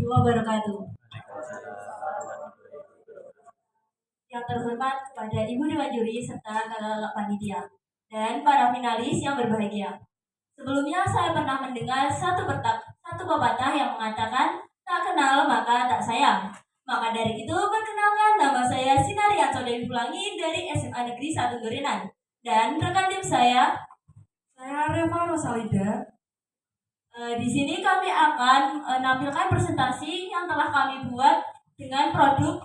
wabarakatuh. Yang terhormat kepada Ibu Dewan Juri serta kakak panitia dan para finalis yang berbahagia. Sebelumnya saya pernah mendengar satu pepatah yang mengatakan tak kenal maka tak sayang. Maka dari itu perkenalkan, nama saya Sinari Dewi Pelangi dari SMA Negeri 1 Gorenan dan rekan tim saya Reva Rosalida. Di sini kami akan menampilkan presentasi yang telah kami buat dengan produk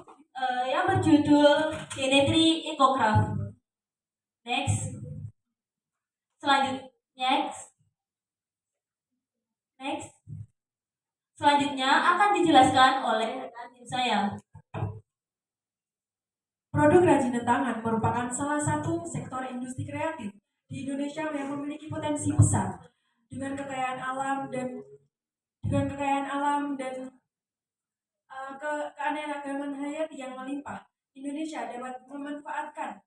yang berjudul Genetri Ecocraft. Next. Next. Selanjutnya akan dijelaskan oleh rekan tim saya. Produk kerajinan tangan merupakan salah satu sektor industri kreatif di Indonesia yang memiliki potensi besar dengan kekayaan alam dan keanekaragaman hayati yang melimpah. Indonesia dapat memanfaatkan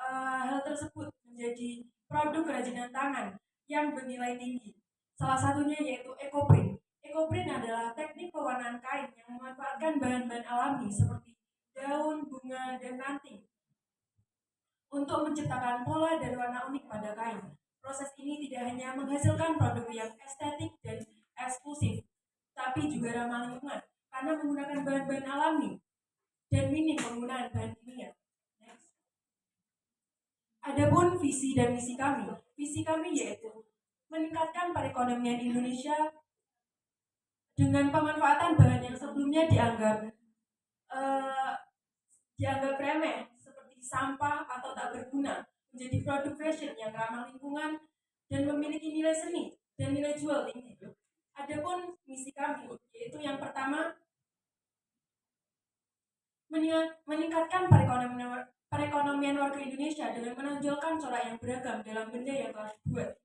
hal tersebut menjadi produk kerajinan tangan yang bernilai tinggi. Salah satunya yaitu ekoprint. Ekoprint adalah teknik pewarnaan kain yang memanfaatkan bahan-bahan alami seperti daun, bunga, dan ranting untuk menciptakan pola dan warna unik pada kain. Proses ini tidak hanya menghasilkan produk yang estetik dan eksklusif, tapi juga ramah lingkungan karena menggunakan bahan-bahan alami dan minim penggunaan bahan kimia. Adapun visi dan misi kami yaitu meningkatkan perekonomian Indonesia dengan pemanfaatan bahan yang sebelumnya dianggap remeh seperti sampah atau tak berguna menjadi produk fashion yang ramah lingkungan dan memiliki nilai seni dan nilai jual tinggi. Adapun misi kami yaitu yang pertama meningkatkan perekonomian warga Indonesia dengan menonjolkan corak yang beragam dalam benda yang telah dibuat.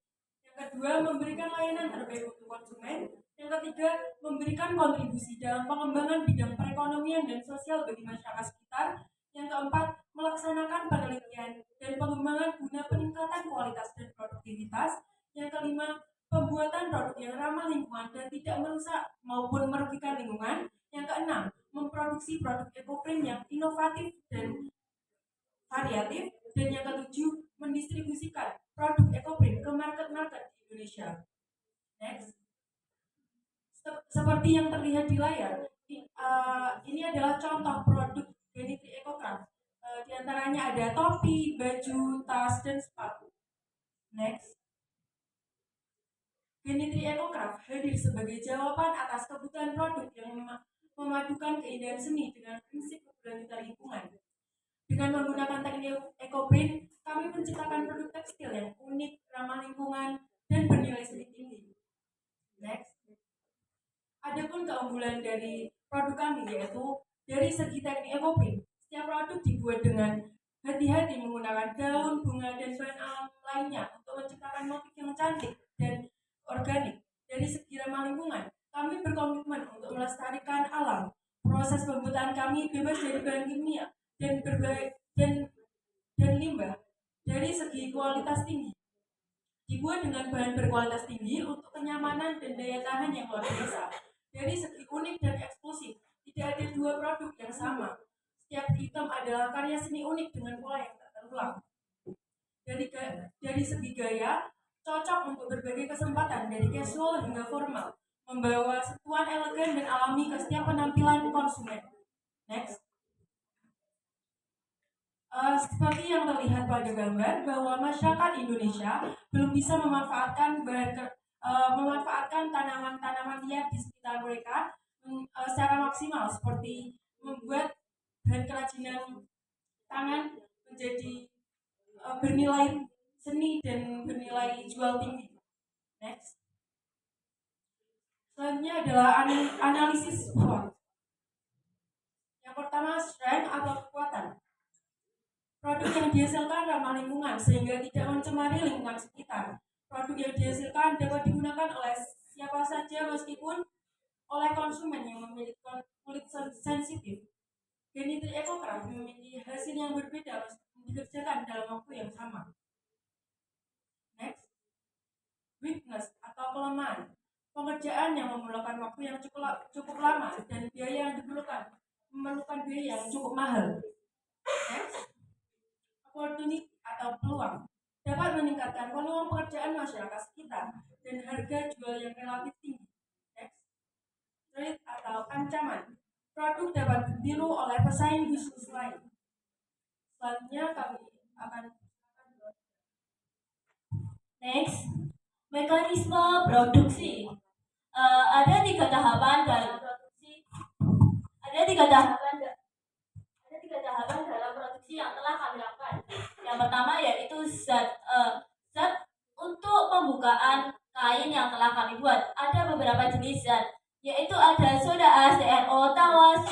Yang kedua, memberikan layanan terbaik untuk konsumen. Yang ketiga, memberikan kontribusi dalam pengembangan bidang perekonomian dan sosial bagi masyarakat sekitar. Yang keempat, melaksanakan penelitian dan pengembangan guna peningkatan kualitas dan produktivitas. Yang kelima, pembuatan produk yang ramah lingkungan dan tidak merusak maupun merugikan lingkungan. Yang keenam, memproduksi produk ekoprint yang inovatif dan variatif. Dan yang ketujuh, mendistribusikan produk ekoprint ke market-market di Indonesia. Next. Seperti yang terlihat di layar, ini adalah contoh produk Genetri Ecocraft. Di antaranya ada topi, baju, tas, dan sepatu. Next. Genetri Ecocraft hadir sebagai jawaban atas kebutuhan produk yang memadukan keindahan seni dengan prinsip keberlanjutan lingkungan. Dengan menggunakan teknik ekoprint, kami menciptakan produk tekstil yang unik, ramah lingkungan, dan bernilai seni tinggi. Next. Adapun keunggulan dari produk kami yaitu dari segi teknik ekoprint, setiap produk dibuat dengan hati-hati menggunakan daun, bunga, dan bahan alam lainnya untuk menciptakan motif yang cantik dan organik. Dari segi ramah lingkungan, kami berkomitmen untuk melestarikan alam. Proses pembuatan kami bebas dari bahan kimia dan limbah. Dari segi kualitas tinggi, dibuat dengan bahan berkualitas tinggi untuk kenyamanan dan daya tahan yang luar biasa. Dari segi unik dan eksklusif, tidak ada dua produk yang sama. Setiap item adalah karya seni unik dengan pola yang tak terulang. Dari segi gaya, cocok untuk berbagai kesempatan dari casual hingga formal, membawa sentuhan elegan dan alami ke setiap penampilan konsumen. Next. Seperti yang terlihat pada gambar bahwa masyarakat Indonesia belum bisa memanfaatkan tanaman-tanaman liar di sekitar mereka secara maksimal, seperti membuat bahan kerajinan tangan menjadi bernilai seni dan bernilai jual tinggi. Next. Selanjutnya adalah analisis SWOT. Yang pertama, strength atau kekuatan. Produk yang dihasilkan ramah lingkungan sehingga tidak mencemari lingkungan sekitar. Produk yang dihasilkan dapat digunakan oleh siapa saja meskipun oleh konsumen yang memiliki kulit sensitif. Genetri Ecocraft memiliki hasil yang berbeda meskipun dikerjakan dalam waktu yang sama. Next. Weakness atau kelemahan. Pengerjaan yang memerlukan waktu yang cukup lama dan biaya yang memerlukan biaya yang cukup mahal. Next, opportunity atau peluang dapat meningkatkan peluang pekerjaan masyarakat sekitar dan harga jual yang relatif tinggi. Next, threat atau ancaman. Produk dapat ditiru oleh pesaing bisnis lain. Selanjutnya kami akan next, mekanisme produksi. Ada tiga tahapan dalam produksi. Ada tiga tahapan dalam produksi yang telah kami lakukan. Yang pertama yaitu zat untuk pembukaan kain yang telah kami buat. Ada beberapa jenis zat, yaitu ada soda as, TRO, tawas,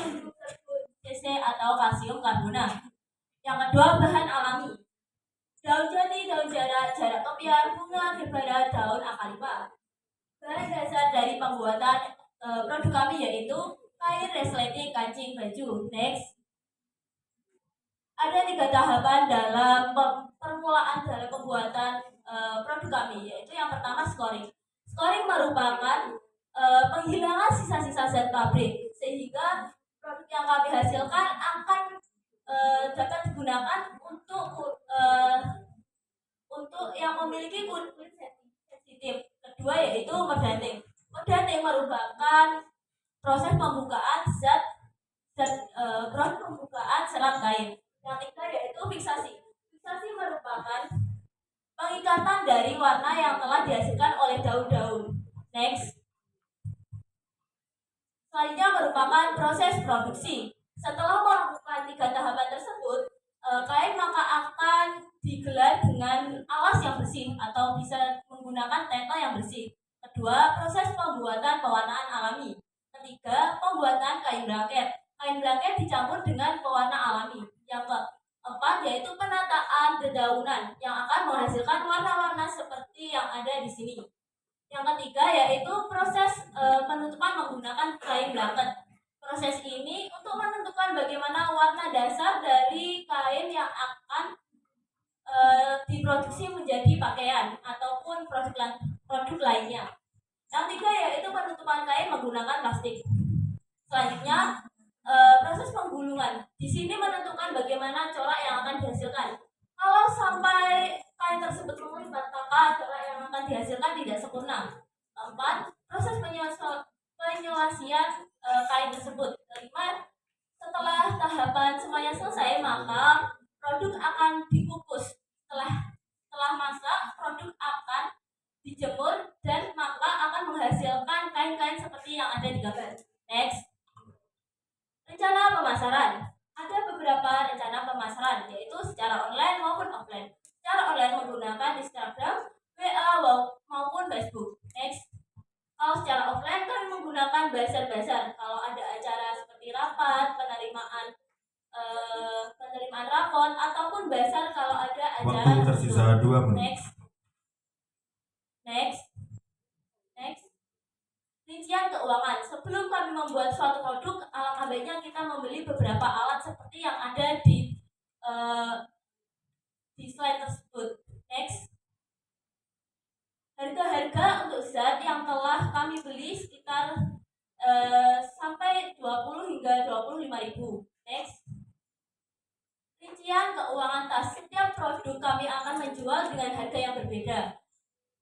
CC atau kalsium karbonat. Yang kedua bahan alami. Daun jati, daun jarak, jarak kopiar, bunga, gerbera, daun akalipar. Bahan dasar dari pembuatan produk kami yaitu kain, resleting, kancing, baju. Next, ada tiga tahapan dalam permulaan dalam pembuatan produk kami, yaitu yang pertama scoring. Scoring merupakan penghilangan sisa-sisa zat pabrik sehingga produk yang kami hasilkan akan dapat digunakan untuk yang memiliki kulit sensitif. Kedua yaitu medanting. Medanting merupakan proses pembukaan proses pembukaan serat kain. Yang ketiga yaitu fiksasi. Fiksasi merupakan pengikatan dari warna yang telah dihasilkan oleh daun-daun. Next. Selanjutnya merupakan proses produksi. Setelah melakukan tiga tahapan tersebut, kain maka akan digelar dengan alas yang bersih atau bisa menggunakan tetel yang bersih. Kedua, proses pembuatan pewarnaan alami. Ketiga, pembuatan kain blanket. Kain blanket dicampur dengan pewarna alami. Yang keempat yaitu penataan dedaunan yang akan menghasilkan warna-warna seperti yang ada di sini. Yang ketiga yaitu proses penutupan menggunakan kain blanket. Proses ini untuk menentukan bagaimana warna dasar dari kain yang akan diproduksi menjadi pakaian ataupun produk lainnya. Yang tiga yaitu penutupan kain menggunakan plastik. Selanjutnya proses penggulungan. Di sini menentukan bagaimana corak yang akan dihasilkan. Kalau sampai kain tersebut melipat, maka corak yang akan dihasilkan tidak sempurna. Keempat, proses penyelesaian kain tersebut. Kelima, setelah tahapan semuanya selesai, maka produk akan dikukus. Setelah masak, produk akan dijemur dan maka akan menghasilkan kain-kain seperti yang ada di gambar. Next. Rencana pemasaran. Ada beberapa rencana pemasaran, yaitu secara online maupun offline. Secara online menggunakan Instagram, WA maupun Facebook. Next. Kalau secara offline kan menggunakan bazar-bazar. Kalau ada acara seperti rapat, penerimaan rapot ataupun bazar kalau ada acara. Waktu tersisa 2 menit. Next. Rincian keuangan. Sebelum kami membuat suatu produk, alangkah baiknya kita membeli beberapa alat seperti yang ada di slide tersebut. Next. Harga-harga untuk zat yang telah kami beli sekitar sampai 20 hingga 25.000. Next. Rincian keuangan tas. Setiap produk kami akan menjual dengan harga yang berbeda.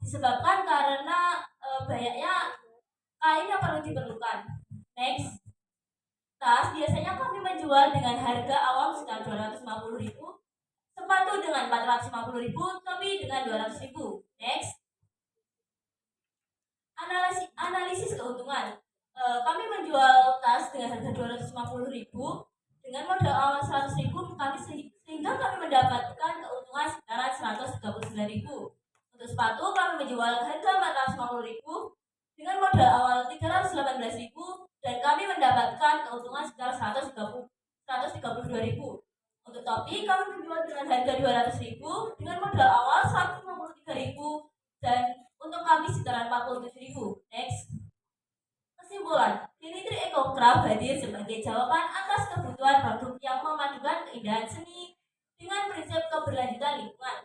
Disebabkan karena banyaknya kain yang perlu diperlukan. Next. Tas biasanya kami menjual dengan harga awal sekitar 250.000, sepatu dengan 450.000, topi dengan 200.000. Next. Analisis keuntungan. Kami menjual tas dengan harga 250.000 dengan modal awal 100.000 sehingga kami mendapatkan keuntungan sekitar 139.000. Untuk sepatu kami menjual harga 450.000 dengan modal awal 318.000 dan kami mendapatkan keuntungan sekitar 132.000. Untuk topi kami menjual dengan harga 200.000 dengan modal awal 153.000 dan untuk kami sekitar 47.000. Next. Kesimpulan, Kinitri Ecocraft hadir sebagai jawaban atas kebutuhan produk yang memadukan keindahan seni dengan prinsip keberlanjutan lingkungan.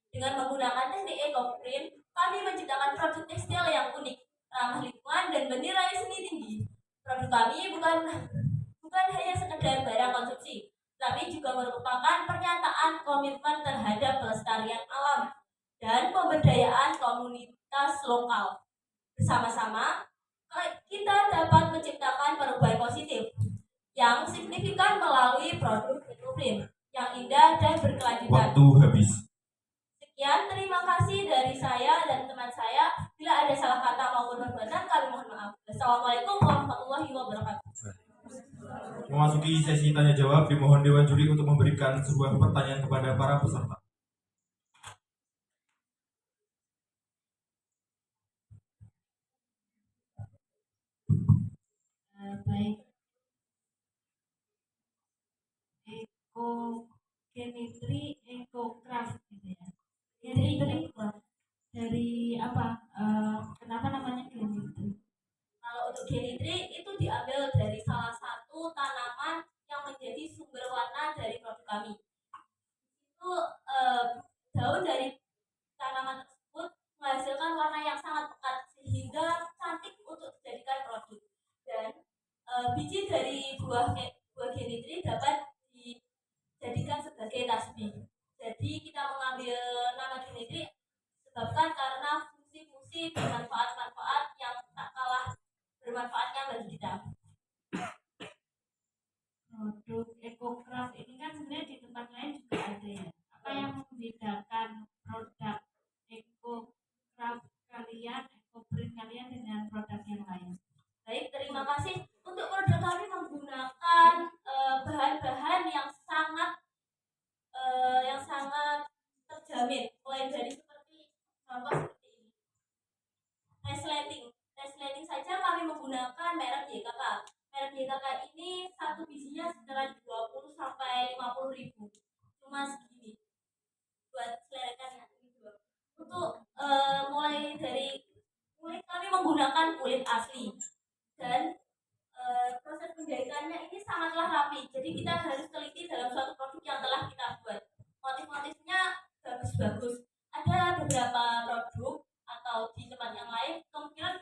Dengan menggunakan teknik eco-print, kami menciptakan produk tekstil yang unik, ramah lingkungan, dan bernilai seni tinggi. Produk kami bukan hanya sekedar barang konsumsi, tapi juga merupakan pernyataan komitmen terhadap pelestarian alam dan pemberdayaan komunitas lokal. Bersama-sama, kita dapat menciptakan perubahan positif yang signifikan melalui produk ekoprint yang indah dan berkelanjutan. Waktu habis. Sekian, terima kasih dari saya dan teman saya. Bila ada salah kata maupun perbuatan, kami mohon maaf. Assalamualaikum warahmatullahi wabarakatuh. Memasuki sesi tanya jawab, dimohon Dewan Juri untuk memberikan sebuah pertanyaan kepada para peserta. Baik, ekochemistry, ecocraft gitu ya. Chemistry dari apa? Kenapa namanya chemistry? Kalau untuk genitri itu diambil dari salah satu tanaman yang menjadi sumber warna dari produk kami. Itu daun dari tanaman tersebut menghasilkan warna yang sangat pekat sehingga cantik untuk dijadikan produk. Dan biji dari buah genitri dapat dijadikan sebagai tasbih. Jadi kita mengambil nama genitri disebabkan karena fungsi-fungsi dan manfaat-manfaat yang tak kalah bermanfaatnya bagi kita. Produk ecocraft ini kan sebenarnya di tempat lain juga ada ya. Apa yang membedakan produk ecocraft kalian, ecoprint kalian dengan produk yang lain? Baik, terima kasih. Untuk produk kami menggunakan bahan-bahan yang sangat terjamin, mulai dari seperti contoh seperti ini. Resleting saja kami menggunakan merek YKK. Merek YKK ini satu bijinya sekitar 20 sampai 50 ribu. Cuma segini buat selerekannya. Untuk mulai kami menggunakan kulit asli, dan proses penjahitannya ini sangatlah rapi. Jadi kita harus teliti dalam suatu produk yang telah kita buat. Motif-motifnya bagus-bagus. Ada beberapa produk atau di tempat yang lain kemungkinan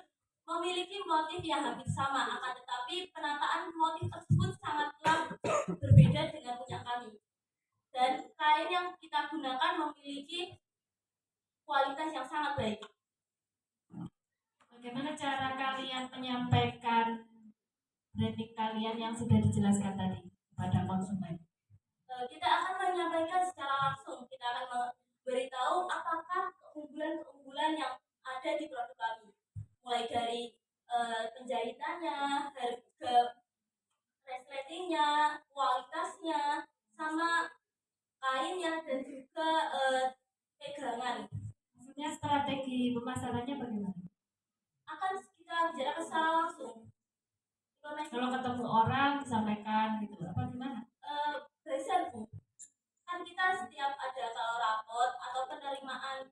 memiliki motif yang hampir sama, akan tetapi penataan motif tersebut sangatlah berbeda dengan punya kami. Dan kain yang kita gunakan memiliki kualitas yang sangat baik. Bagaimana cara kalian menyampaikan branding kalian yang sudah dijelaskan tadi kepada konsumen? Kita akan menyampaikan secara langsung. Kita akan memberitahu apakah keunggulan-keunggulan yang ada di produk kami, mulai dari penjahitannya, harga resletingnya, kualitasnya, sama kainnya, dan juga pegangan. Maksudnya strategi pemasarannya bagaimana? Akan kita bicarakan secara langsung. Kalau ketemu orang disampaikan gitu, apa gimana? Belajar Bu, kan kita setiap ada kalau rapot atau penerimaan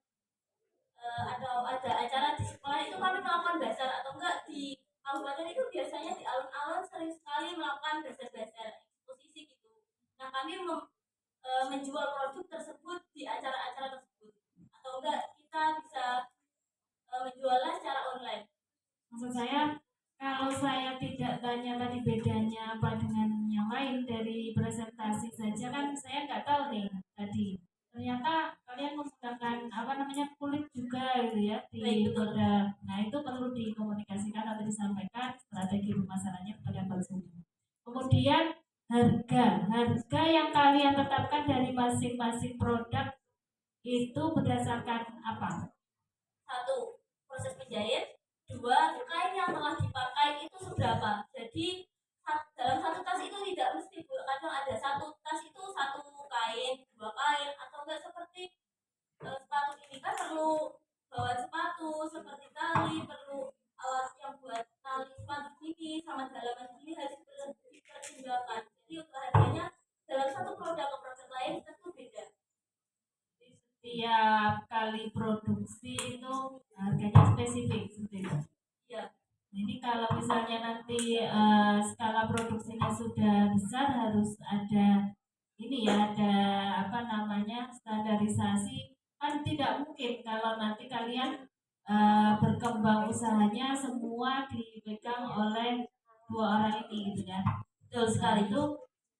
atau ada acara di sekolah itu kami melakukan bazar, atau enggak di kabupaten itu biasanya di alun-alun sering sekali melakukan bazar-bazar eksposisi gitu. Nah kami menjual produk tersebut di acara-acara tersebut, atau enggak kita bisa menjualnya secara online. Maksud saya, kalau saya tidak tanya tadi bedanya apa dengan yang lain dari presentasi saja kan saya nggak tahu nih tadi. Ternyata kalian menggunakan apa namanya kulit juga gitu ya di produk. Nah itu perlu dikomunikasikan atau disampaikan strategi pemasarannya kepada konsumen. Kemudian harga yang kalian tetapkan dari masing-masing produk itu berdasarkan apa? 1. Proses menjahit. 2. Kain yang telah dipakai itu seberapa. Jadi dalam satu tas itu tidak mesti Bu. Kadang ada satu tas itu satu kain, 2 kain, atau enggak seperti sepatu ini kan perlu bawaan sepatu seperti tali, perlu alat yang buat tali sepatu ini sama dalaman ini harus dipertimbangkan. Jadi untuk harganya dalam satu produk ke produk lain tentu beda. Setiap kali produksi itu harganya spesifik seperti itu. Iya. Ini kalau misalnya nanti skala produksinya sudah besar harus ada ini ya, ada apa namanya standarisasi. Kan tidak mungkin kalau nanti kalian berkembang usahanya semua dipegang oleh 2 orang ini gitu kan. Betul sekali. Itu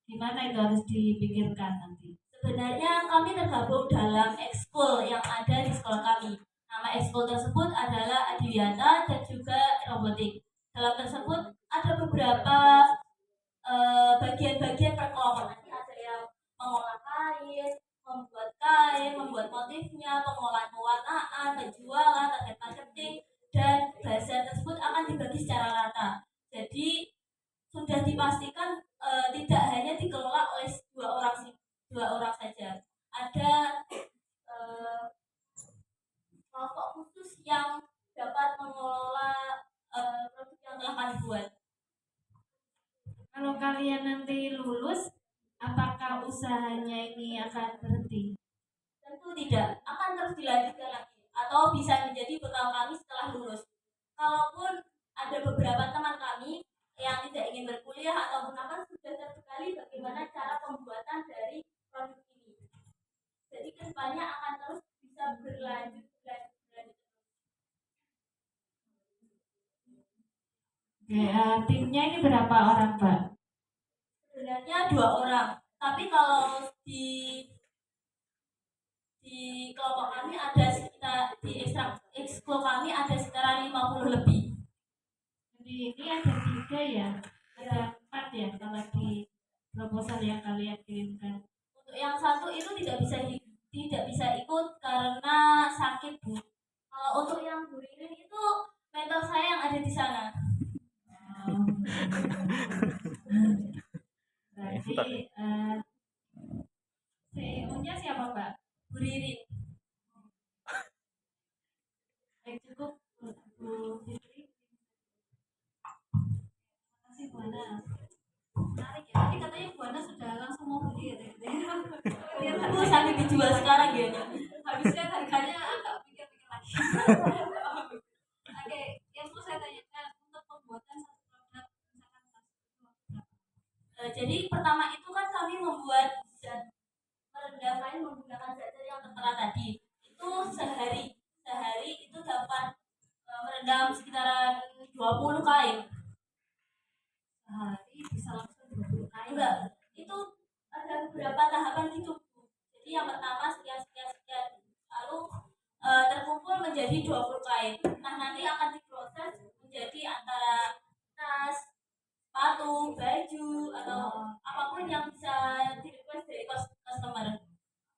gimana itu harus dipikirkan nanti. Sebenarnya kami tergabung dalam ekskul yang ada di sekolah kami. Nama ekskul tersebut adalah Adiwiyata dan juga robotik. Dalam tersebut ada beberapa bagian-bagian perkelompokan. Ada yang mengolah kain, membuat motifnya, pengolahan pewarnaan, penjualan, target marketing, dan bazar tersebut akan dibagi secara rata. Jadi sudah dipastikan tidak hanya dikelola oleh dua orang saja. Ada kelompok khusus yang dapat mengelola produk yang telah kami buat. Kalau kalian nanti lulus, apakah usahanya ini akan berhenti? Tentu tidak, akan terus dilanjutkan lagi atau bisa menjadi bekal kami setelah lulus. Kalaupun ada beberapa teman kami yang tidak ingin berkuliah atau bahkan sudah terbekali bagaimana cara pembuatan dari produk ini. Jadi kedepannya akan terus bisa berlanjut. Oke, timnya ini berapa orang, Mbak? Sebenarnya 2 orang, tapi kalau di kelompok kami ada sekitar di ekskul kami ada sekitar 50 lebih. Jadi ini ada 3 ya, ada 4 ya kalau di proposal yang kalian kirimkan. Untuk yang satu itu tidak bisa ikut karena sakit, Bu. Kalau untuk yang Bu Ririn itu mentor saya yang ada di sana. Berarti CEO-nya siapa, Mbak? Bu Ririn. Baik, cukup Bu Fitri. Terima kasih Bu Ana. Menarik ya. Tadi katanya Bu Ana sudah langsung mau beli ya. Bu sampai dijual sekarang ya. Habisnya harganya agak pikir-pikir lagi. Oke, yang mau saya tanyakan untuk pembuatan satu produk misalkan tas itu berapa? Jadi pertama itu kan kami membuat merendam kain menggunakan zat yang tertera tadi. Itu sehari itu dapat merendam sekitaran 20 kain. Sehari bisa langsung 20 kain. Enggak, itu ada beberapa tahapan gitu. Jadi yang pertama sekian, lalu terkumpul menjadi 20 kain. Nah, nanti akan diproses menjadi antara tas, sepatu, baju, atau apapun yang bisa di-request dari customer.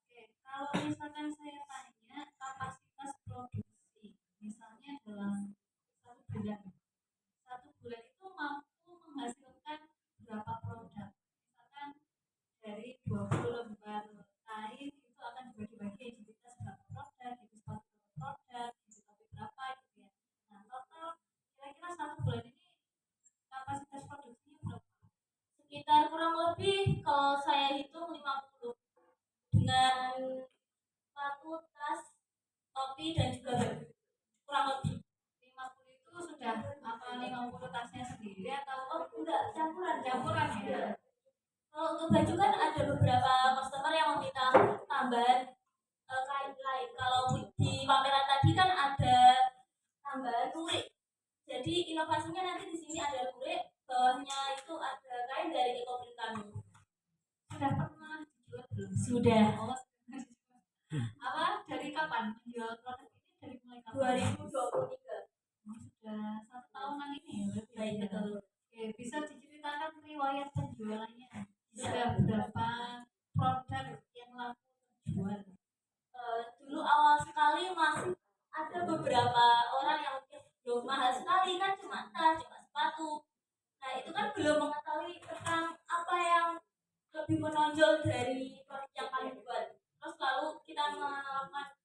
Oke, kalau misalkan saya tanya kapasitas produksi, misalnya dalam 1 bulan, 1 bulan itu mampu menghasilkan berapa produk? Misalkan dari 20 lembar kain itu akan dibagi-bagi jadi tas berapa produk, jadi sepatu berapa produk, jadi topi berapa gitu ya. Nah, total kira-kira 1 bulan ini kapasitas produksinya berapa? Sekitar kurang lebih kalau saya hitung 50 dengan sepatu, tas, topi, dan juga baju. Kurang lebih 50 itu sudah apa 50 tasnya sendiri atau enggak campuran ya? Kalau untuk baju kan ada beberapa customer yang meminta tambahan kain lain. Kalau di pameran tadi kan ada tambahan lurik. Jadi inovasinya nanti di sini ada lurik, bawahnya itu ada kain dari ekoprint kami. Sudah pernah dijual belum? Sudah. Oh, apa dari kapan menjual produk ini, dari mulai kapan? 2023. Sudah 1 tahunan ini ya berarti. Baik, betul. Oke, bisa diceritakan riwayat penjualannya? Sudah berapa produk yang laku terjual? Dulu awal sekali masih ada beberapa orang yang mungkin belum mahal sekali kan, cuma tas, cuma sepatu. Nah, itu kan belum mengetahui tentang apa yang lebih menonjol dari produk yang kami buat. Terus lalu kita melakukan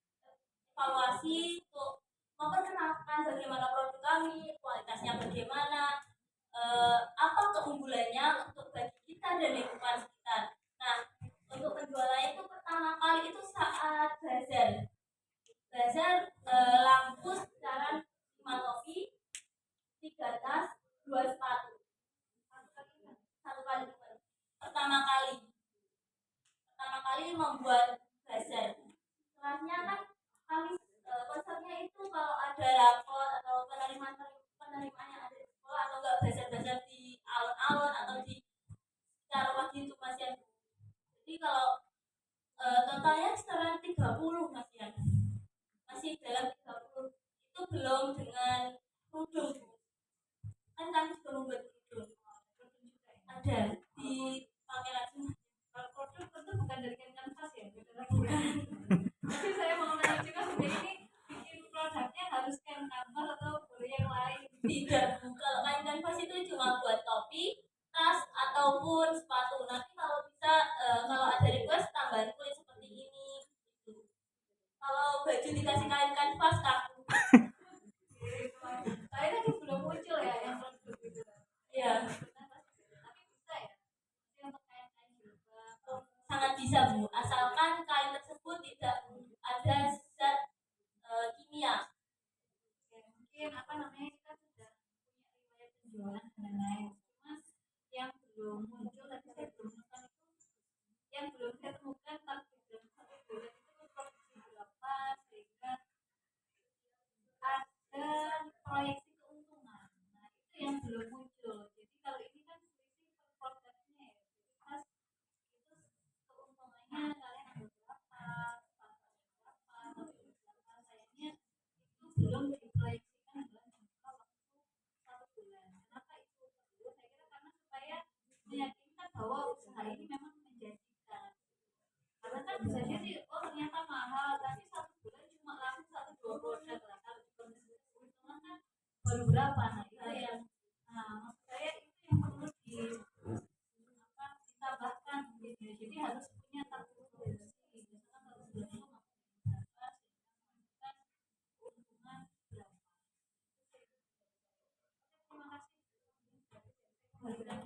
evaluasi untuk memperkenalkan bagaimana produk kami, kualitasnya bagaimana, apa keunggulannya untuk bagi kita dan lingkungan sekitar. Nah, untuk penjualannya itu pertama kali itu saat bazar. Laku sekarang 5 topi, 3 tas, 2 sepatu. Satu kali pertama kali membuat bazar. Setelahnya kan kami konsepnya itu kalau ada ada di pameran semua. Kalau produk tentu bukan dari kanvas ya, tapi saya mau nanya juga sebenarnya ini bikin produknya harus kanvas atau boleh yang lain? Tidak, kalau kain kanvas itu cuma buat topi, tas ataupun sepatu. Nanti kalau bisa kalau ada request tambahan kulit seperti ini gitu. Kalau baju dikasih kain kanvas kaku. Saya tadi belum muncul ya yang produk itu. Iya, Tapi bisa ya. Masih untuk kain-kain jilbab. sangat bisa Bu, asalkan kain tersebut tidak ada zat kimia. Ya, mungkin apa namanya kita sudah punya riwayat penjualan dan lain-lain. Cuma yang belum muncul tadi saya belum menemukan itu, yang belum saya temukan tapi dalam satu bulan itu produksi berapa sehingga ada proyeksi keuntungan. Nah itu yang belum muncul. Jadi kalau ini kan selisih per produknya ya. Pas itu keuntungannya kalian ambil berapa, pasarnya berapa, sayangnya itu belum diproyeksikan dalam jangka waktu 1 bulan. Kenapa itu perlu? Saya kira karena supaya meyakinkan bahwa usaha ini memang menjanjikan. Karena kan bisa jadi oh ternyata mahal, tapi 1 bulan cuma laku 1-2 produk lah. Kalau di keuntungan kan baru berapa? Nah itu yang, maksud saya itu yang perlu ditambahkan gitu ya. Jadi harus punya target produksi. Misalkan kalau sebulan itu mampu berapa, sehingga menentukan keuntungan berapa. Terima kasih. Kembalikan.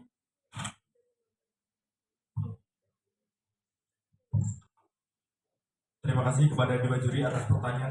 Terima kasih kepada dewan juri atas pertanyaan